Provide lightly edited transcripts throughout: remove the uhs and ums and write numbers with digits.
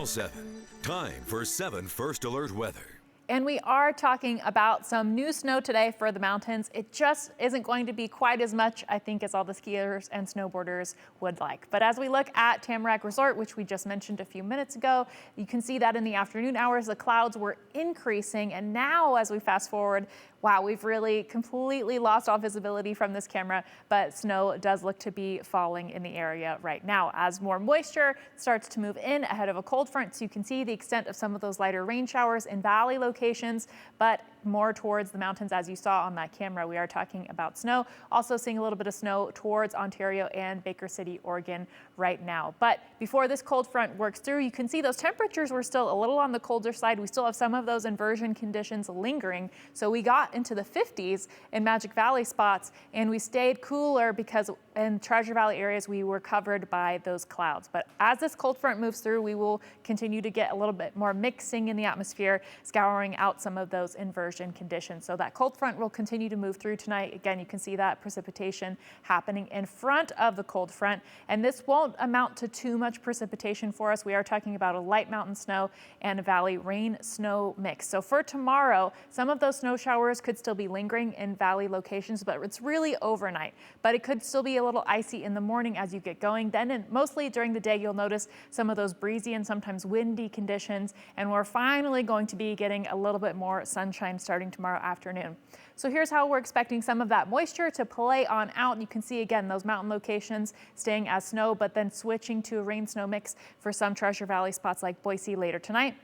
7. Time for 7 First Alert weather. And we are talking about some new snow today for the mountains. It just isn't going to be quite as much, I think, as all the skiers and snowboarders would like. But as we look at Tamarack Resort, which we just mentioned a few minutes ago, you can see that in the afternoon hours, the clouds were increasing. And now as we fast forward, wow, we've really completely lost all visibility from this camera, but snow does look to be falling in the area right now as more moisture starts to move in ahead of a cold front. So you can see the extent of some of those lighter rain showers in valley locations, but more towards the mountains. As you saw on that camera, we are talking about snow. Also seeing a little bit of snow towards Ontario and Baker City, Oregon right now. But before this cold front works through, you can see those temperatures were still a little on the colder side. We still have some of those inversion conditions lingering. So we got into the 50s in Magic Valley spots, and we stayed cooler because in Treasure Valley areas we were covered by those clouds. But as this cold front moves through, we will continue to get a little bit more mixing in the atmosphere, scouring out some of those inversion conditions. So that cold front will continue to move through tonight. Again, you can see that precipitation happening in front of the cold front, and this won't amount to too much precipitation for us. We are talking about a light mountain snow and a valley rain snow mix. So for tomorrow, some of those snow showers could still be lingering in valley locations, but it's really overnight. But it could still be a little icy in the morning as you get going. Then mostly during the day, you'll notice some of those breezy and sometimes windy conditions, and we're finally going to be getting a little bit more sunshine starting tomorrow afternoon. So here's how we're expecting some of that moisture to play on out. You can see again those mountain locations staying as snow, but then switching to a rain snow mix for some Treasure Valley spots like Boise later tonight.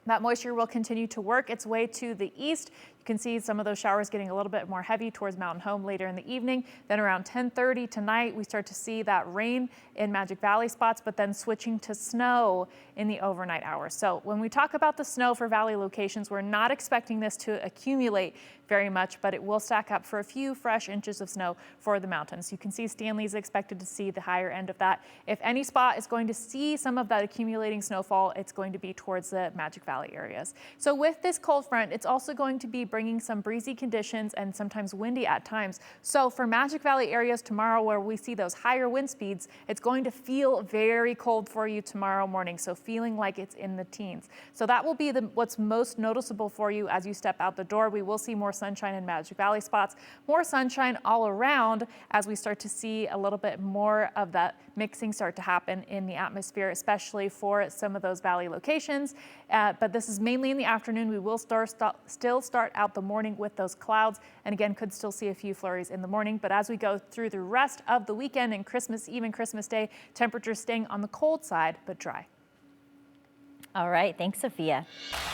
That moisture will continue to work its way to the east. You can see some of those showers getting a little bit more heavy towards Mountain Home later in the evening. Then around 10:30 tonight, we start to see that rain in Magic Valley spots, but then switching to snow in the overnight hours. So when we talk about the snow for valley locations, we're not expecting this to accumulate very much, but it will stack up for a few fresh inches of snow for the mountains. You can see Stanley's expected to see the higher end of that. If any spot is going to see some of that accumulating snowfall, it's going to be towards the Magic Valley areas. So with this cold front, it's also going to be bringing some breezy conditions and sometimes windy at times. So for Magic Valley areas tomorrow, where we see those higher wind speeds, it's going to feel very cold for you tomorrow morning. So feeling like it's in the teens. So that will be what's most noticeable for you as you step out the door. We will see more sunshine in Magic Valley spots, more sunshine all around as we start to see a little bit more of that mixing start to happen in the atmosphere, especially for some of those valley locations. But this is mainly in the afternoon. We will still start out the morning with those clouds, and again, could still see a few flurries in the morning. But as we go through the rest of the weekend and Christmas Eve and Christmas Day, temperatures staying on the cold side, but dry. All right, thanks, Sophia.